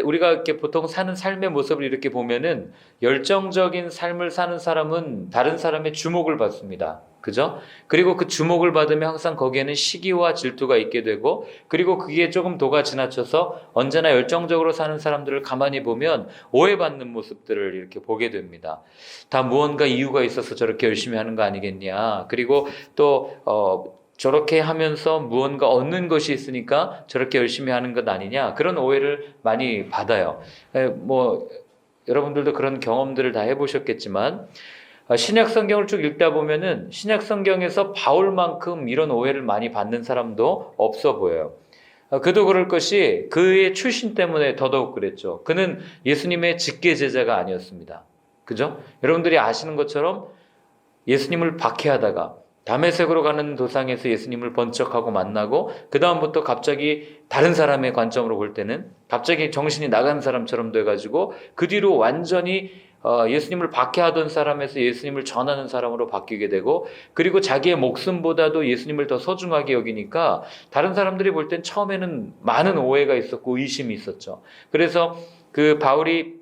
우리가 이렇게 보통 사는 삶의 모습을 이렇게 보면은 열정적인 삶을 사는 사람은 다른 사람의 주목을 받습니다. 그죠? 그리고 그 주목을 받으면 항상 거기에는 시기와 질투가 있게 되고, 그리고 그게 조금 도가 지나쳐서 언제나 열정적으로 사는 사람들을 가만히 보면 오해받는 모습들을 이렇게 보게 됩니다. 다 무언가 이유가 있어서 저렇게 열심히 하는 거 아니겠냐. 그리고 또 저렇게 하면서 무언가 얻는 것이 있으니까 저렇게 열심히 하는 것 아니냐, 그런 오해를 많이 받아요. 뭐 여러분들도 그런 경험들을 다 해보셨겠지만, 신약 성경을 쭉 읽다 보면은 신약 성경에서 바울만큼 이런 오해를 많이 받는 사람도 없어 보여요. 그도 그럴 것이 그의 출신 때문에 더더욱 그랬죠. 그는 예수님의 직계 제자가 아니었습니다. 그죠? 여러분들이 아시는 것처럼 예수님을 박해하다가 다메섹으로 가는 도상에서 예수님을 번쩍하고 만나고, 그 다음부터 갑자기 다른 사람의 관점으로 볼 때는 갑자기 정신이 나간 사람처럼 돼가지고 그 뒤로 완전히 예수님을 박해하던 사람에서 예수님을 전하는 사람으로 바뀌게 되고, 그리고 자기의 목숨보다도 예수님을 더 소중하게 여기니까 다른 사람들이 볼 땐 처음에는 많은 오해가 있었고 의심이 있었죠. 그래서 그 바울이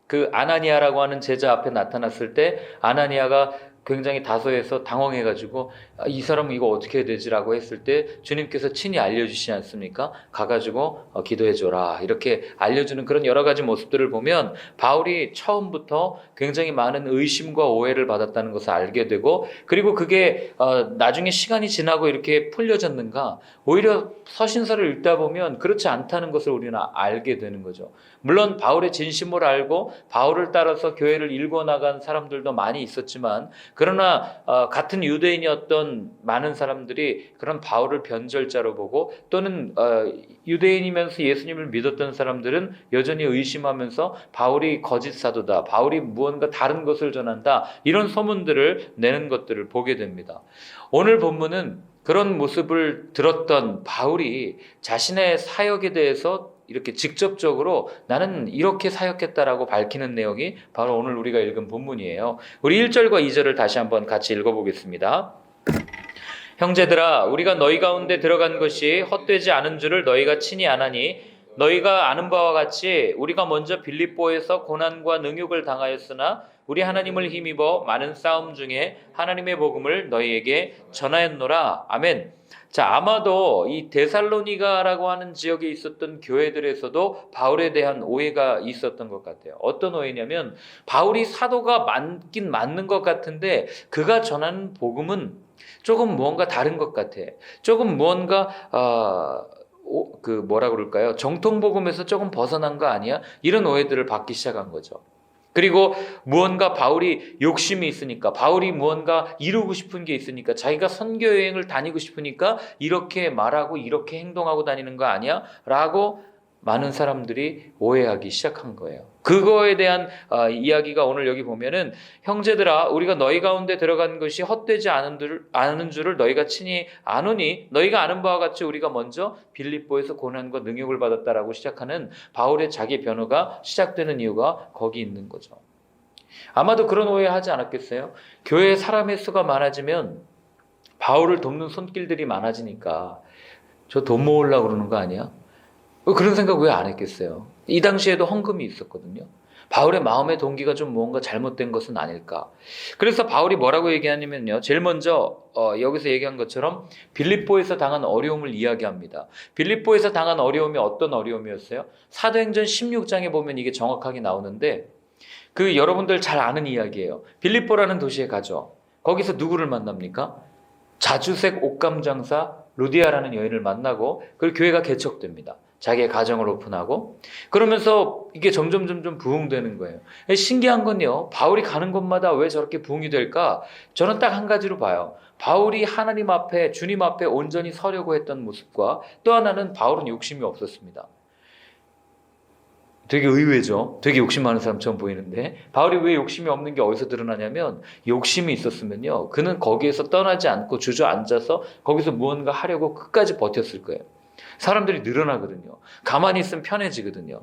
그 아나니아라고 하는 제자 앞에 나타났을 때 아나니아가 굉장히 다소해서 당황해가지고 이 사람은 이거 어떻게 해야 되지라고 했을 때 주님께서 친히 알려주시지 않습니까? 가가지고 기도해줘라, 이렇게 알려주는 그런 여러 가지 모습들을 보면 바울이 처음부터 굉장히 많은 의심과 오해를 받았다는 것을 알게 되고, 그리고 그게 나중에 시간이 지나고 이렇게 풀려졌는가, 오히려 서신서를 읽다 보면 그렇지 않다는 것을 우리는 알게 되는 거죠. 물론 바울의 진심을 알고 바울을 따라서 교회를 일궈 나간 사람들도 많이 있었지만, 그러나 같은 유대인이었던 많은 사람들이 그런 바울을 변절자로 보고, 또는 유대인이면서 예수님을 믿었던 사람들은 여전히 의심하면서 바울이 거짓 사도다, 바울이 무언가 다른 것을 전한다, 이런 소문들을 내는 것들을 보게 됩니다. 오늘 본문은 그런 모습을 들었던 바울이 자신의 사역에 대해서 이렇게 직접적으로 나는 이렇게 사역했다라고 밝히는 내용이 바로 오늘 우리가 읽은 본문이에요. 우리 1절과 2절을 다시 한번 같이 읽어보겠습니다. 형제들아, 우리가 너희 가운데 들어간 것이 헛되지 않은 줄을 너희가 친히 아나니, 너희가 아는 바와 같이 우리가 먼저 빌립보에서 고난과 능욕을 당하였으나 우리 하나님을 힘입어 많은 싸움 중에 하나님의 복음을 너희에게 전하였노라. 아멘. 자, 아마도 이 데살로니가라고 하는 지역에 있었던 교회들에서도 바울에 대한 오해가 있었던 것 같아요. 어떤 오해냐면, 바울이 사도가 맞긴 맞는 것 같은데 그가 전하는 복음은 조금 무언가 다른 것 같아. 조금 무언가 뭐라 그럴까요? 정통 복음에서 조금 벗어난 거 아니야? 이런 오해들을 받기 시작한 거죠. 그리고 무언가 바울이 욕심이 있으니까, 바울이 무언가 이루고 싶은 게 있으니까, 자기가 선교 여행을 다니고 싶으니까 이렇게 말하고 이렇게 행동하고 다니는 거 아니야? 라고 많은 사람들이 오해하기 시작한 거예요. 그거에 대한 이야기가 오늘 여기 보면은, 형제들아, 우리가 너희 가운데 들어간 것이 헛되지 않은 줄을 너희가 친히 아노니, 너희가 아는 바와 같이 우리가 먼저 빌립보에서 고난과 능욕을 받았다라고 시작하는 바울의 자기 변호가 시작되는 이유가 거기 있는 거죠. 아마도 그런 오해 하지 않았겠어요? 교회에 사람의 수가 많아지면 바울을 돕는 손길들이 많아지니까 저 돈 모으려고 그러는 거 아니야? 그런 생각 왜 안 했겠어요? 이 당시에도 헌금이 있었거든요. 바울의 마음의 동기가 좀 무언가 잘못된 것은 아닐까. 그래서 바울이 뭐라고 얘기하냐면요, 제일 먼저 여기서 얘기한 것처럼 빌립보에서 당한 어려움을 이야기합니다. 빌립보에서 당한 어려움이 어떤 어려움이었어요? 사도행전 16장에 보면 이게 정확하게 나오는데, 그 여러분들 잘 아는 이야기예요. 빌립보라는 도시에 가죠. 거기서 누구를 만납니까? 자주색 옷감 장사 루디아라는 여인을 만나고, 그 교회가 개척됩니다. 자기의 가정을 오픈하고, 그러면서 이게 점점 부흥되는 거예요. 신기한 건요, 바울이 가는 곳마다 왜 저렇게 부흥이 될까? 저는 딱 한 가지로 봐요. 바울이 하나님 앞에, 주님 앞에 온전히 서려고 했던 모습과, 또 하나는 바울은 욕심이 없었습니다. 되게 의외죠. 되게 욕심 많은 사람처럼 보이는데, 바울이 왜 욕심이 없는 게 어디서 드러나냐면, 욕심이 있었으면요, 그는 거기에서 떠나지 않고 주저앉아서 거기서 무언가 하려고 끝까지 버텼을 거예요. 사람들이 늘어나거든요. 가만히 있으면 편해지거든요.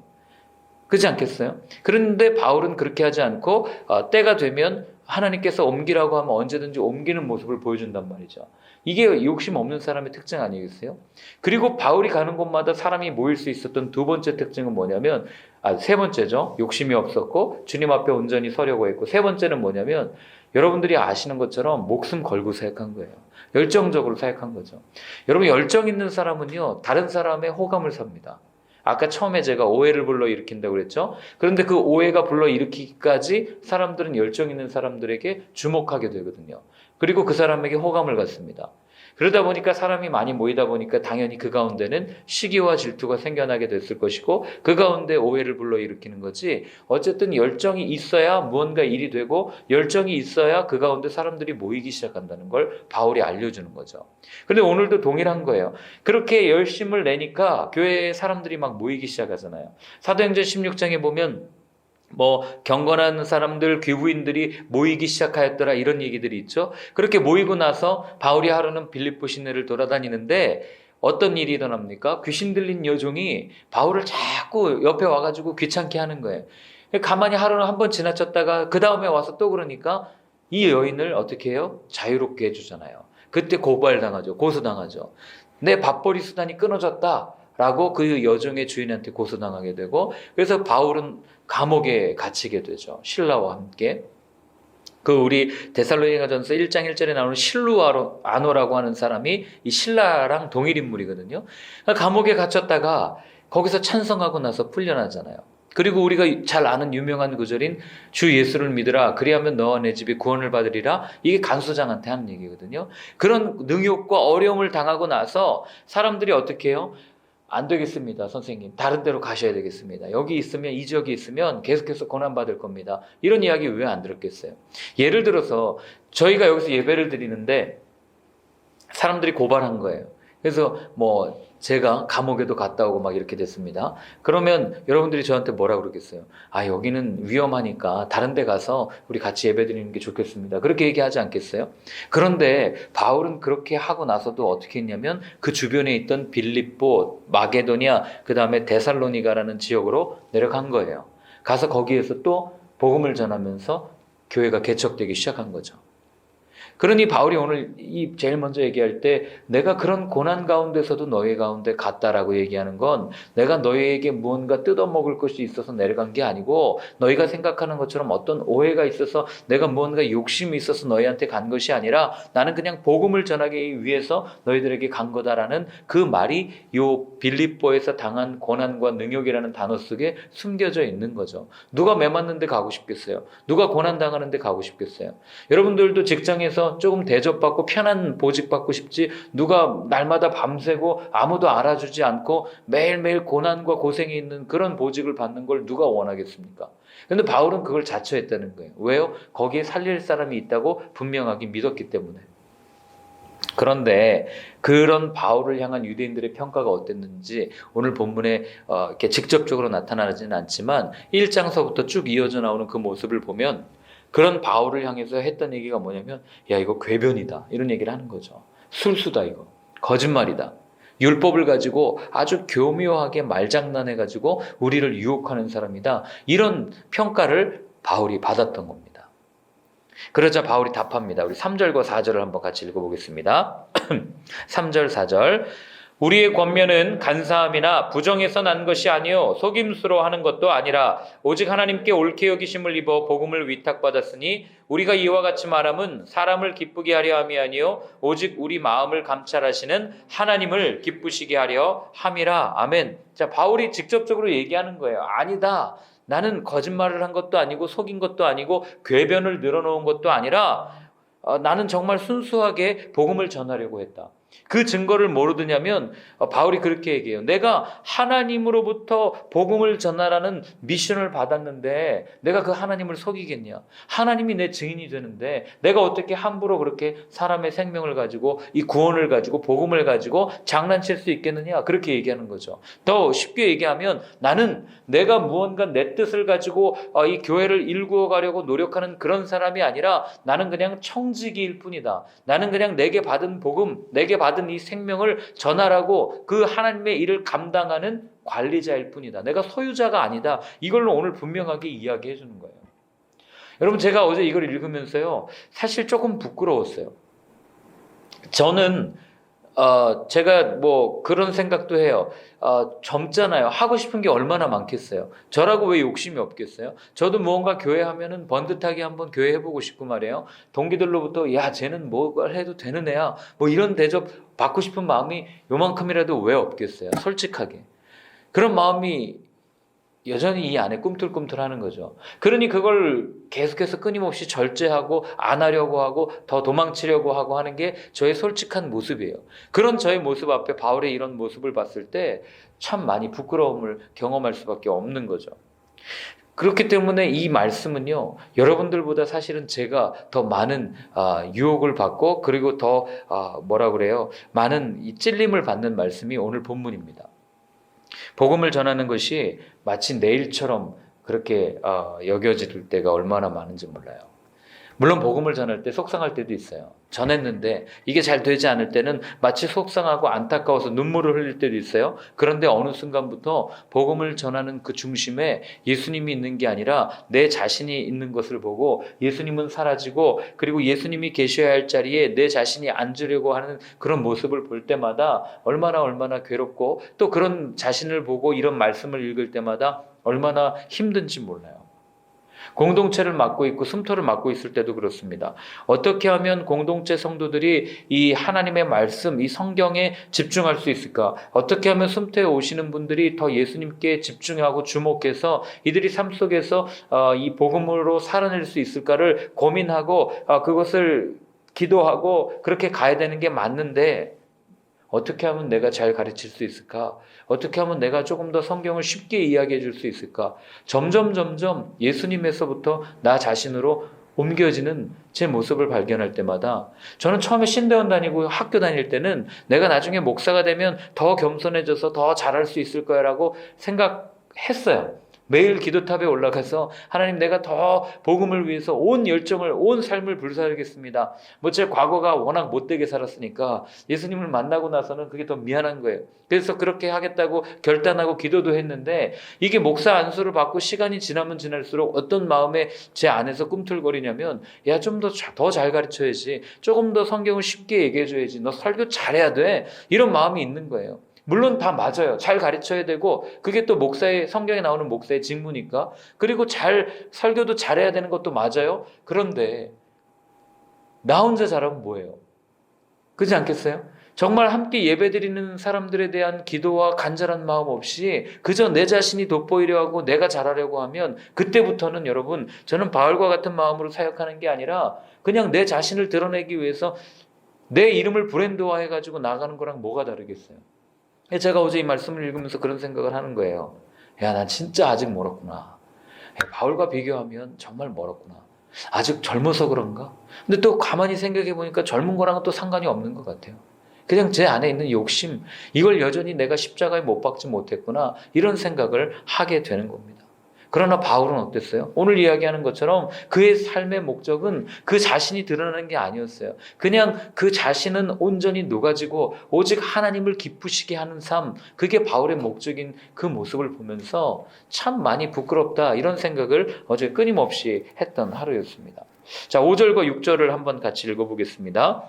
그렇지 않겠어요? 그런데 바울은 그렇게 하지 않고 때가 되면 하나님께서 옮기라고 하면 언제든지 옮기는 모습을 보여준단 말이죠. 이게 욕심 없는 사람의 특징 아니겠어요? 그리고 바울이 가는 곳마다 사람이 모일 수 있었던 두 번째 특징은 뭐냐면, 세 번째죠. 욕심이 없었고 주님 앞에 온전히 서려고 했고, 세 번째는 뭐냐면 여러분들이 아시는 것처럼 목숨 걸고 사역한 거예요. 열정적으로 사역한 거죠. 여러분, 열정 있는 사람은요, 다른 사람의 호감을 삽니다. 아까 처음에 제가 오해를 불러일으킨다고 그랬죠. 그런데 그 오해가 불러일으키기까지 사람들은 열정 있는 사람들에게 주목하게 되거든요. 그리고 그 사람에게 호감을 갖습니다. 그러다 보니까 사람이 많이 모이다 보니까 당연히 그 가운데는 시기와 질투가 생겨나게 됐을 것이고, 그 가운데 오해를 불러일으키는 거지, 어쨌든 열정이 있어야 무언가 일이 되고 열정이 있어야 그 가운데 사람들이 모이기 시작한다는 걸 바울이 알려주는 거죠. 그런데 오늘도 동일한 거예요. 그렇게 열심을 내니까 교회에 사람들이 막 모이기 시작하잖아요. 사도행전 16장에 보면 경건한 사람들, 귀부인들이 모이기 시작하였더라, 이런 얘기들이 있죠. 그렇게 모이고 나서 바울이 하루는 빌립보 시내를 돌아다니는데 어떤 일이 일어납니까? 귀신 들린 여종이 바울을 자꾸 옆에 와가지고 귀찮게 하는 거예요. 가만히 하루는 한번 지나쳤다가 그 다음에 와서 또 그러니까 이 여인을 어떻게 해요? 자유롭게 해주잖아요. 그때 고발당하죠. 고소당하죠. 내 밥벌이 수단이 끊어졌다 라고 그 여종의 주인한테 고소당하게 되고, 그래서 바울은 감옥에 갇히게 되죠. 신라와 함께. 우리 데살로니가전서 1장 1절에 나오는 실루아노라고 하는 사람이 이 신라랑 동일 인물이거든요. 감옥에 갇혔다가 거기서 찬성하고 나서 풀려나잖아요. 그리고 우리가 잘 아는 유명한 구절인 주 예수를 믿으라, 그리하면 너와 내 집이 구원을 받으리라, 이게 간수장한테 하는 얘기거든요. 그런 능욕과 어려움을 당하고 나서 사람들이 어떻게 해요? 안 되겠습니다, 선생님. 다른 데로 가셔야 되겠습니다. 여기 있으면, 이 지역에 있으면 계속해서 고난받을 겁니다. 이런 이야기 왜 안 들었겠어요? 예를 들어서 저희가 여기서 예배를 드리는데 사람들이 고발한 거예요. 그래서 제가 감옥에도 갔다 오고 막 이렇게 됐습니다. 그러면 여러분들이 저한테 뭐라 그러겠어요? 여기는 위험하니까 다른 데 가서 우리 같이 예배 드리는 게 좋겠습니다. 그렇게 얘기하지 않겠어요? 그런데 바울은 그렇게 하고 나서도 어떻게 했냐면 그 주변에 있던 빌립보, 마게도냐, 그 다음에 데살로니가라는 지역으로 내려간 거예요. 가서 거기에서 또 복음을 전하면서 교회가 개척되기 시작한 거죠. 그러니 바울이 오늘 제일 먼저 얘기할 때 내가 그런 고난 가운데서도 너희 가운데 갔다라고 얘기하는 건 내가 너희에게 무언가 뜯어먹을 것이 있어서 내려간 게 아니고, 너희가 생각하는 것처럼 어떤 오해가 있어서 내가 무언가 욕심이 있어서 너희한테 간 것이 아니라 나는 그냥 복음을 전하기 위해서 너희들에게 간 거다라는 그 말이 요 빌립보에서 당한 고난과 능욕이라는 단어 속에 숨겨져 있는 거죠. 누가 매 맞는 데 가고 싶겠어요? 누가 고난 당하는 데 가고 싶겠어요? 여러분들도 직장에서 조금 대접받고 편한 보직 받고 싶지, 누가 날마다 밤새고 아무도 알아주지 않고 매일매일 고난과 고생이 있는 그런 보직을 받는 걸 누가 원하겠습니까? 그런데 바울은 그걸 자처했다는 거예요. 왜요? 거기에 살릴 사람이 있다고 분명하게 믿었기 때문에. 그런데 그런 바울을 향한 유대인들의 평가가 어땠는지 오늘 본문에 이렇게 직접적으로 나타나지는 않지만 1장서부터 쭉 이어져 나오는 그 모습을 보면 그런 바울을 향해서 했던 얘기가 뭐냐면, 야, 이거 궤변이다, 이런 얘기를 하는 거죠. 술수다, 이거 거짓말이다, 율법을 가지고 아주 교묘하게 말장난해가지고 우리를 유혹하는 사람이다, 이런 평가를 바울이 받았던 겁니다. 그러자 바울이 답합니다. 우리 3절과 4절을 한번 같이 읽어보겠습니다. 3절 4절. 우리의 권면은 간사함이나 부정에서 난 것이 아니요 속임수로 하는 것도 아니라 오직 하나님께 옳게 여기심을 입어 복음을 위탁받았으니 우리가 이와 같이 말함은 사람을 기쁘게 하려 함이 아니요 오직 우리 마음을 감찰하시는 하나님을 기쁘시게 하려 함이라. 아멘. 자, 바울이 직접적으로 얘기하는 거예요. 아니다, 나는 거짓말을 한 것도 아니고 속인 것도 아니고 궤변을 늘어놓은 것도 아니라 나는 정말 순수하게 복음을 전하려고 했다. 그 증거를 뭐로 드냐면 바울이 그렇게 얘기해요. 내가 하나님으로부터 복음을 전하라는 미션을 받았는데 내가 그 하나님을 속이겠냐? 하나님이 내 증인이 되는데 내가 어떻게 함부로 그렇게 사람의 생명을 가지고 이 구원을 가지고 복음을 가지고 장난칠 수 있겠느냐? 그렇게 얘기하는 거죠. 더 쉽게 얘기하면 나는 내가 무언가 내 뜻을 가지고 이 교회를 일구어 가려고 노력하는 그런 사람이 아니라 나는 그냥 청지기일 뿐이다. 나는 그냥 내게 받은 복음, 내게 받은 이 생명을 전하라고 그 하나님의 일을 감당하는 관리자일 뿐이다. 내가 소유자가 아니다. 이걸로 오늘 분명하게 이야기해 주는 거예요. 여러분, 제가 어제 이걸 읽으면서요, 사실 조금 부끄러웠어요. 저는 제가 뭐 그런 생각도 해요. 젊잖아요. 하고 싶은 게 얼마나 많겠어요. 저라고 왜 욕심이 없겠어요? 저도 무언가 교회 하면은 번듯하게 한번 교회 해보고 싶고 말이에요. 동기들로부터 야, 쟤는 뭘 해도 되는 애야, 뭐 이런 대접 받고 싶은 마음이 요만큼이라도 왜 없겠어요? 솔직하게. 그런 마음이 여전히 이 안에 꿈틀꿈틀하는 거죠. 그러니 그걸 계속해서 끊임없이 절제하고 안 하려고 하고 더 도망치려고 하고 하는 게 저의 솔직한 모습이에요. 그런 저의 모습 앞에 바울의 이런 모습을 봤을 때 참 많이 부끄러움을 경험할 수밖에 없는 거죠. 그렇기 때문에 이 말씀은요, 여러분들보다 사실은 제가 더 많은 유혹을 받고, 그리고 더 뭐라 그래요, 많은 이 찔림을 받는 말씀이 오늘 본문입니다. 복음을 전하는 것이 마치 내일처럼 그렇게 여겨질 때가 얼마나 많은지 몰라요. 물론 복음을 전할 때 속상할 때도 있어요. 전했는데 이게 잘 되지 않을 때는 마치 속상하고 안타까워서 눈물을 흘릴 때도 있어요. 그런데 어느 순간부터 복음을 전하는 그 중심에 예수님이 있는 게 아니라 내 자신이 있는 것을 보고, 예수님은 사라지고 그리고 예수님이 계셔야 할 자리에 내 자신이 앉으려고 하는 그런 모습을 볼 때마다 얼마나 괴롭고, 또 그런 자신을 보고 이런 말씀을 읽을 때마다 얼마나 힘든지 몰라요. 공동체를 맡고 있고 숨터를 맡고 있을 때도 그렇습니다. 어떻게 하면 공동체 성도들이 이 하나님의 말씀, 이 성경에 집중할 수 있을까? 어떻게 하면 숨터에 오시는 분들이 더 예수님께 집중하고 주목해서 이들이 삶 속에서 이 복음으로 살아낼 수 있을까를 고민하고 그것을 기도하고 그렇게 가야 되는 게 맞는데, 어떻게 하면 내가 잘 가르칠 수 있을까? 어떻게 하면 내가 조금 더 성경을 쉽게 이야기해 줄 수 있을까? 점점 예수님에서부터 나 자신으로 옮겨지는 제 모습을 발견할 때마다, 저는 처음에 신대원 다니고 학교 다닐 때는 내가 나중에 목사가 되면 더 겸손해져서 더 잘할 수 있을 거야라고 생각했어요. 매일 기도탑에 올라가서 하나님, 내가 더 복음을 위해서 온 열정을, 온 삶을 불사하겠습니다. 뭐 제 과거가 워낙 못되게 살았으니까 예수님을 만나고 나서는 그게 더 미안한 거예요. 그래서 그렇게 하겠다고 결단하고 기도도 했는데, 이게 목사 안수를 받고 시간이 지나면 지날수록 어떤 마음에 제 안에서 꿈틀거리냐면, 야, 좀 더 잘 가르쳐야지, 조금 더 성경을 쉽게 얘기해줘야지, 너 설교 잘해야 돼, 이런 마음이 있는 거예요. 물론 다 맞아요. 잘 가르쳐야 되고, 그게 또 목사의, 성경에 나오는 목사의 직무니까. 그리고 설교도 잘해야 되는 것도 맞아요. 그런데 나 혼자 잘하면 뭐예요? 그렇지 않겠어요? 정말 함께 예배드리는 사람들에 대한 기도와 간절한 마음 없이 그저 내 자신이 돋보이려 하고 내가 잘하려고 하면, 그때부터는 여러분, 저는 바울과 같은 마음으로 사역하는 게 아니라 그냥 내 자신을 드러내기 위해서 내 이름을 브랜드화해가지고 나가는 거랑 뭐가 다르겠어요? 제가 어제 이 말씀을 읽으면서 그런 생각을 하는 거예요. 야, 난 진짜 아직 멀었구나. 바울과 비교하면 정말 멀었구나. 아직 젊어서 그런가? 근데 또 가만히 생각해 보니까 젊은 거랑은 또 상관이 없는 것 같아요. 그냥 제 안에 있는 욕심, 이걸 여전히 내가 십자가에 못 박지 못했구나, 이런 생각을 하게 되는 겁니다. 그러나 바울은 어땠어요? 오늘 이야기하는 것처럼 그의 삶의 목적은 그 자신이 드러나는 게 아니었어요. 그냥 그 자신은 온전히 녹아지고 오직 하나님을 기쁘시게 하는 삶, 그게 바울의 목적인 그 모습을 보면서 참 많이 부끄럽다, 이런 생각을 어제 끊임없이 했던 하루였습니다. 자, 5절과 6절을 한번 같이 읽어보겠습니다.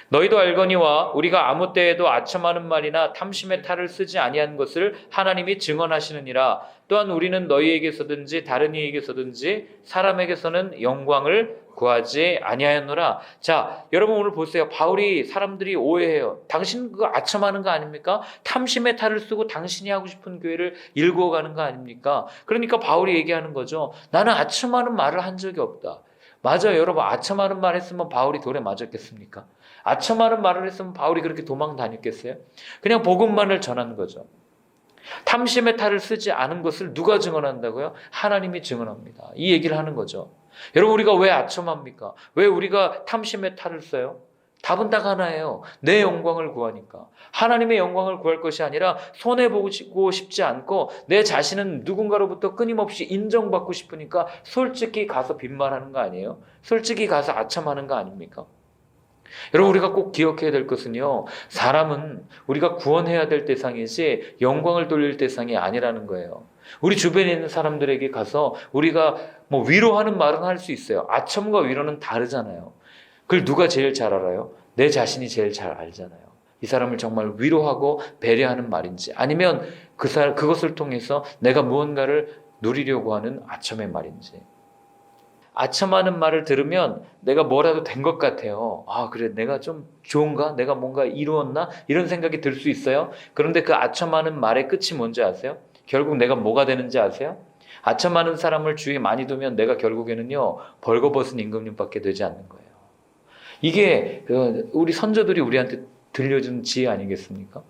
너희도 알거니와 우리가 아무 때에도 아첨하는 말이나 탐심의 탈을 쓰지 아니한 것을 하나님이 증언하시느니라. 또한 우리는 너희에게서든지 다른 이에게서든지 사람에게서는 영광을 구하지 아니하였노라. 자, 여러분 오늘 보세요. 바울이 사람들이 오해해요. 당신 그거 아첨하는 거 아닙니까? 탐심의 탈을 쓰고 당신이 하고 싶은 교회를 일구어가는 거 아닙니까? 그러니까 바울이 얘기하는 거죠. 나는 아첨하는 말을 한 적이 없다. 맞아요. 여러분, 아첨하는 말 했으면 바울이 돌에 맞았겠습니까? 아첨하는 말을 했으면 바울이 그렇게 도망 다녔겠어요? 그냥 복음만을 전하는 거죠. 탐심의 탈을 쓰지 않은 것을 누가 증언한다고요? 하나님이 증언합니다. 이 얘기를 하는 거죠. 여러분, 우리가 왜 아첨합니까? 왜 우리가 탐심의 탈을 써요? 답은 딱 하나예요. 내 영광을 구하니까. 하나님의 영광을 구할 것이 아니라 손해보고 싶지 않고 내 자신은 누군가로부터 끊임없이 인정받고 싶으니까 솔직히 가서 빈말하는 거 아니에요? 솔직히 가서 아첨하는 거 아닙니까? 여러분, 우리가 꼭 기억해야 될 것은요, 사람은 우리가 구원해야 될 대상이지 영광을 돌릴 대상이 아니라는 거예요. 우리 주변에 있는 사람들에게 가서 우리가 뭐 위로하는 말은 할 수 있어요. 아첨과 위로는 다르잖아요. 그걸 누가 제일 잘 알아요? 내 자신이 제일 잘 알잖아요. 이 사람을 정말 위로하고 배려하는 말인지, 아니면 그것을 통해서 내가 무언가를 누리려고 하는 아첨의 말인지. 아첨하는 말을 들으면 내가 뭐라도 된 것 같아요. 아, 그래, 내가 좀 좋은가? 내가 뭔가 이루었나? 이런 생각이 들 수 있어요. 그런데 그 아첨하는 말의 끝이 뭔지 아세요? 결국 내가 뭐가 되는지 아세요? 아첨하는 사람을 주위에 많이 두면 내가 결국에는요, 벌거벗은 임금님밖에 되지 않는 거예요. 이게 우리 선조들이 우리한테 들려준 지혜 아니겠습니까?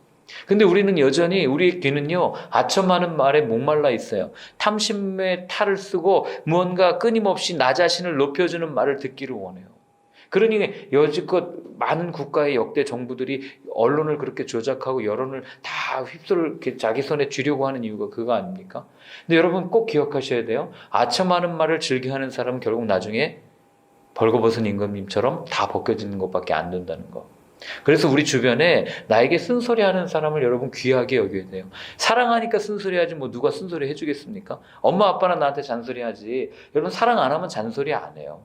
근데 우리는 여전히, 우리의 귀는요, 아첨하는 말에 목말라 있어요. 탐심의 탈을 쓰고 무언가 끊임없이 나 자신을 높여주는 말을 듣기를 원해요. 그러니 여지껏 많은 국가의 역대 정부들이 언론을 그렇게 조작하고 여론을 다 휩쓸 자기 손에 쥐려고 하는 이유가 그거 아닙니까? 근데 여러분 꼭 기억하셔야 돼요. 아첨하는 말을 즐겨하는 사람은 결국 나중에 벌거벗은 임금님처럼 다 벗겨지는 것밖에 안 된다는 거. 그래서 우리 주변에 나에게 쓴소리하는 사람을 여러분 귀하게 여겨야 돼요. 사랑하니까 쓴소리하지 뭐 누가 쓴소리 해주겠습니까? 엄마 아빠는 나한테 잔소리하지. 여러분 사랑 안 하면 잔소리 안 해요.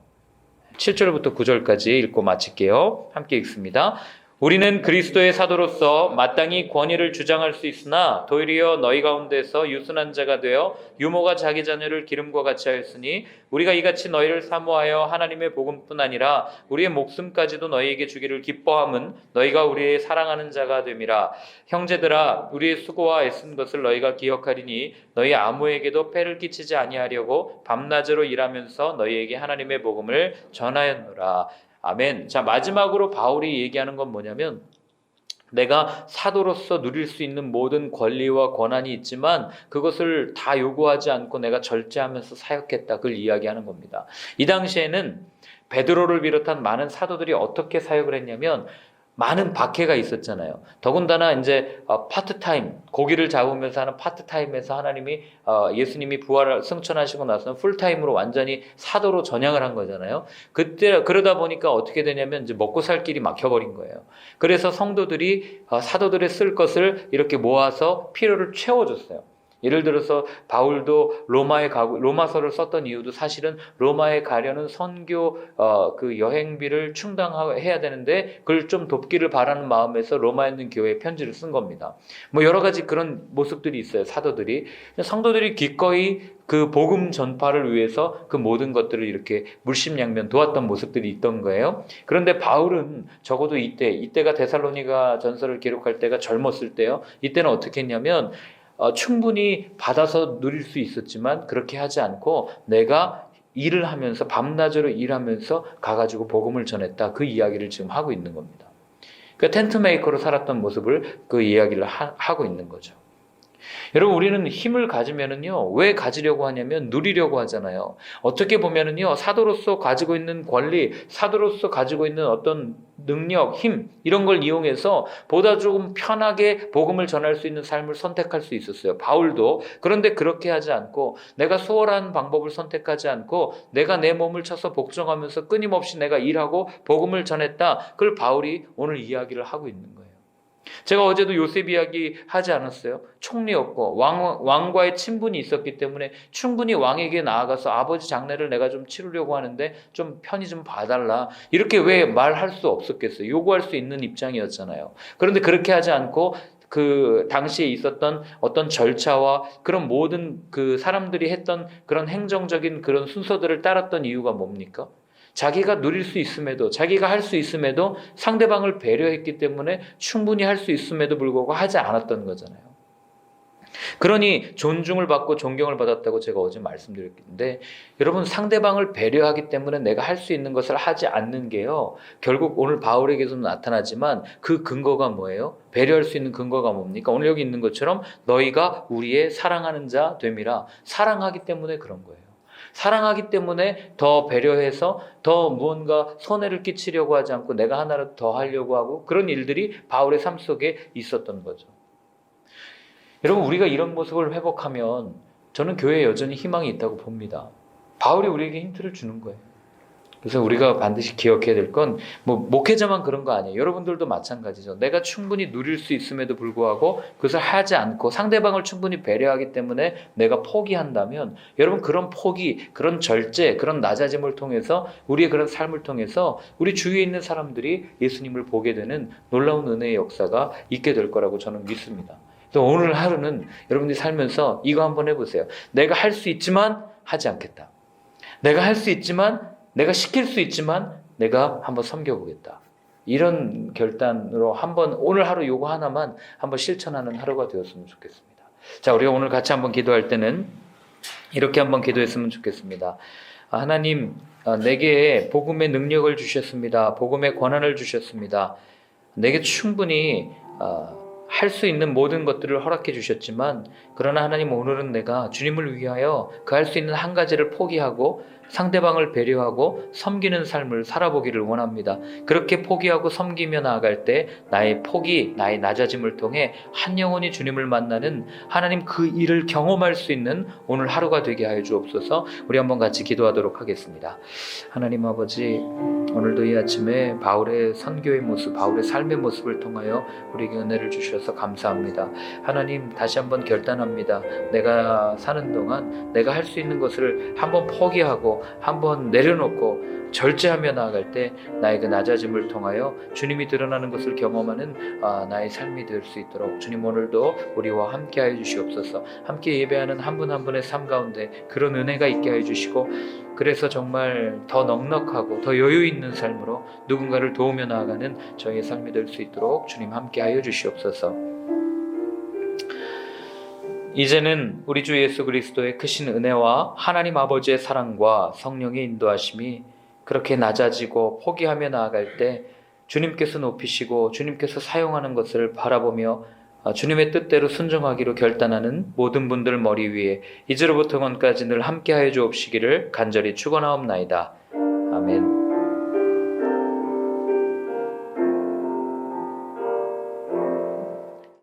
7절부터 9절까지 읽고 마칠게요. 함께 읽습니다. 우리는 그리스도의 사도로서 마땅히 권위를 주장할 수 있으나 도리어 너희 가운데서 유순한 자가 되어 유모가 자기 자녀를 기름과 같이 하였으니 우리가 이같이 너희를 사모하여 하나님의 복음뿐 아니라 우리의 목숨까지도 너희에게 주기를 기뻐함은 너희가 우리의 사랑하는 자가 됨이라. 형제들아, 우리의 수고와 애쓴 것을 너희가 기억하리니 너희 아무에게도 폐를 끼치지 아니하려고 밤낮으로 일하면서 너희에게 하나님의 복음을 전하였노라. 아멘. 자, 마지막으로 바울이 얘기하는 건 뭐냐면, 내가 사도로서 누릴 수 있는 모든 권리와 권한이 있지만 그것을 다 요구하지 않고 내가 절제하면서 사역했다. 그걸 이야기하는 겁니다. 이 당시에는 베드로를 비롯한 많은 사도들이 어떻게 사역을 했냐면, 많은 박해가 있었잖아요. 더군다나 이제 파트타임, 고기를 잡으면서 하는 파트타임에서 하나님이 예수님이 부활을 승천하시고 나서는 풀타임으로 완전히 사도로 전향을 한 거잖아요. 그때 그러다 보니까 어떻게 되냐면 이제 먹고 살 길이 막혀버린 거예요. 그래서 성도들이 사도들의 쓸 것을 이렇게 모아서 필요를 채워줬어요. 예를 들어서 바울도 로마서를 썼던 이유도 사실은 로마에 가려는 선교 그 여행비를 충당해야 되는데 그걸 좀 돕기를 바라는 마음에서 로마에 있는 교회에 편지를 쓴 겁니다. 뭐 여러 가지 그런 모습들이 있어요. 사도들이. 성도들이 기꺼이 그 복음 전파를 위해서 그 모든 것들을 이렇게 물심양면 도왔던 모습들이 있던 거예요. 그런데 바울은 적어도 이때가 데살로니가 전서를 기록할 때가 젊었을 때요. 이때는 어떻게 했냐면 충분히 받아서 누릴 수 있었지만 그렇게 하지 않고 내가 일을 하면서 밤낮으로 일하면서 가가지고 복음을 전했다. 그 이야기를 지금 하고 있는 겁니다. 그러니까 텐트 메이커로 살았던 모습을 그 이야기를 하고 있는 거죠. 여러분, 우리는 힘을 가지면은요, 왜 가지려고 하냐면 누리려고 하잖아요. 어떻게 보면은요, 사도로서 가지고 있는 권리, 사도로서 가지고 있는 어떤 능력, 힘, 이런 걸 이용해서 보다 조금 편하게 복음을 전할 수 있는 삶을 선택할 수 있었어요. 바울도. 그런데 그렇게 하지 않고 내가 수월한 방법을 선택하지 않고 내가 내 몸을 쳐서 복종하면서 끊임없이 내가 일하고 복음을 전했다. 그걸 바울이 오늘 이야기를 하고 있는 거예요. 제가 어제도 요셉 이야기 하지 않았어요? 총리였고 왕과의 친분이 있었기 때문에 충분히 왕에게 나아가서 아버지 장례를 내가 좀 치르려고 하는데 좀 편히 좀 봐달라. 이렇게 왜 말할 수 없었겠어요? 요구할 수 있는 입장이었잖아요. 그런데 그렇게 하지 않고 그 당시에 있었던 어떤 절차와 그런 모든 그 사람들이 했던 그런 행정적인 그런 순서들을 따랐던 이유가 뭡니까? 자기가 누릴 수 있음에도, 자기가 할 수 있음에도 상대방을 배려했기 때문에 충분히 할 수 있음에도 불구하고 하지 않았던 거잖아요. 그러니 존중을 받고 존경을 받았다고 제가 어제 말씀드렸는데, 여러분, 상대방을 배려하기 때문에 내가 할 수 있는 것을 하지 않는 게요, 결국 오늘 바울에게서도 나타나지만 그 근거가 뭐예요? 배려할 수 있는 근거가 뭡니까? 오늘 여기 있는 것처럼 너희가 우리의 사랑하는 자 됨이라. 사랑하기 때문에 그런 거예요. 사랑하기 때문에 더 배려해서 더 무언가 손해를 끼치려고 하지 않고 내가 하나라도 더 하려고 하고, 그런 일들이 바울의 삶 속에 있었던 거죠. 여러분, 우리가 이런 모습을 회복하면 저는 교회에 여전히 희망이 있다고 봅니다. 바울이 우리에게 힌트를 주는 거예요. 그래서 우리가 반드시 기억해야 될 건 뭐 목회자만 그런 거 아니에요. 여러분들도 마찬가지죠. 내가 충분히 누릴 수 있음에도 불구하고 그것을 하지 않고 상대방을 충분히 배려하기 때문에 내가 포기한다면 여러분 그런 포기, 그런 절제, 그런 낮아짐을 통해서 우리의 그런 삶을 통해서 우리 주위에 있는 사람들이 예수님을 보게 되는 놀라운 은혜의 역사가 있게 될 거라고 저는 믿습니다. 또 오늘 하루는 여러분들이 살면서 이거 한번 해보세요. 내가 할 수 있지만 하지 않겠다. 내가 할 수 있지만 내가 시킬 수 있지만 내가 한번 섬겨보겠다. 이런 결단으로 한번 오늘 하루 요거 하나만 한번 실천하는 하루가 되었으면 좋겠습니다. 자, 우리가 오늘 같이 한번 기도할 때는 이렇게 한번 기도했으면 좋겠습니다. 하나님, 내게 복음의 능력을 주셨습니다. 복음의 권한을 주셨습니다. 내게 충분히 할 수 있는 모든 것들을 허락해 주셨지만 그러나 하나님 오늘은 내가 주님을 위하여 그 할 수 있는 한 가지를 포기하고 상대방을 배려하고 섬기는 삶을 살아보기를 원합니다. 그렇게 포기하고 섬기며 나아갈 때 나의 포기, 나의 낮아짐을 통해 한 영혼이 주님을 만나는 하나님 그 일을 경험할 수 있는 오늘 하루가 되게 하여 주옵소서. 우리 한번 같이 기도하도록 하겠습니다. 하나님 아버지, 오늘도 이 아침에 바울의 선교의 모습, 바울의 삶의 모습을 통하여 우리에게 은혜를 주셔서 감사합니다. 하나님, 다시 한번 결단합니다. 내가 사는 동안 내가 할 수 있는 것을 한번 포기하고 한번 내려놓고 절제하며 나아갈 때 나의 그 낮아짐을 통하여 주님이 드러나는 것을 경험하는 나의 삶이 될 수 있도록 주님 오늘도 우리와 함께 하여 주시옵소서. 함께 예배하는 한 분 한 분의 삶 가운데 그런 은혜가 있게 하여 주시고 그래서 정말 더 넉넉하고 더 여유 있는 삶으로 누군가를 도우며 나아가는 저희의 삶이 될 수 있도록 주님 함께 하여 주시옵소서. 이제는 우리 주 예수 그리스도의 크신 은혜와 하나님 아버지의 사랑과 성령의 인도하심이 그렇게 낮아지고 포기하며 나아갈 때 주님께서 높이시고 주님께서 사용하는 것을 바라보며 주님의 뜻대로 순종하기로 결단하는 모든 분들 머리 위에 이제로부터 영원까지 늘 함께하여 주옵시기를 간절히 축원하옵나이다. 아멘.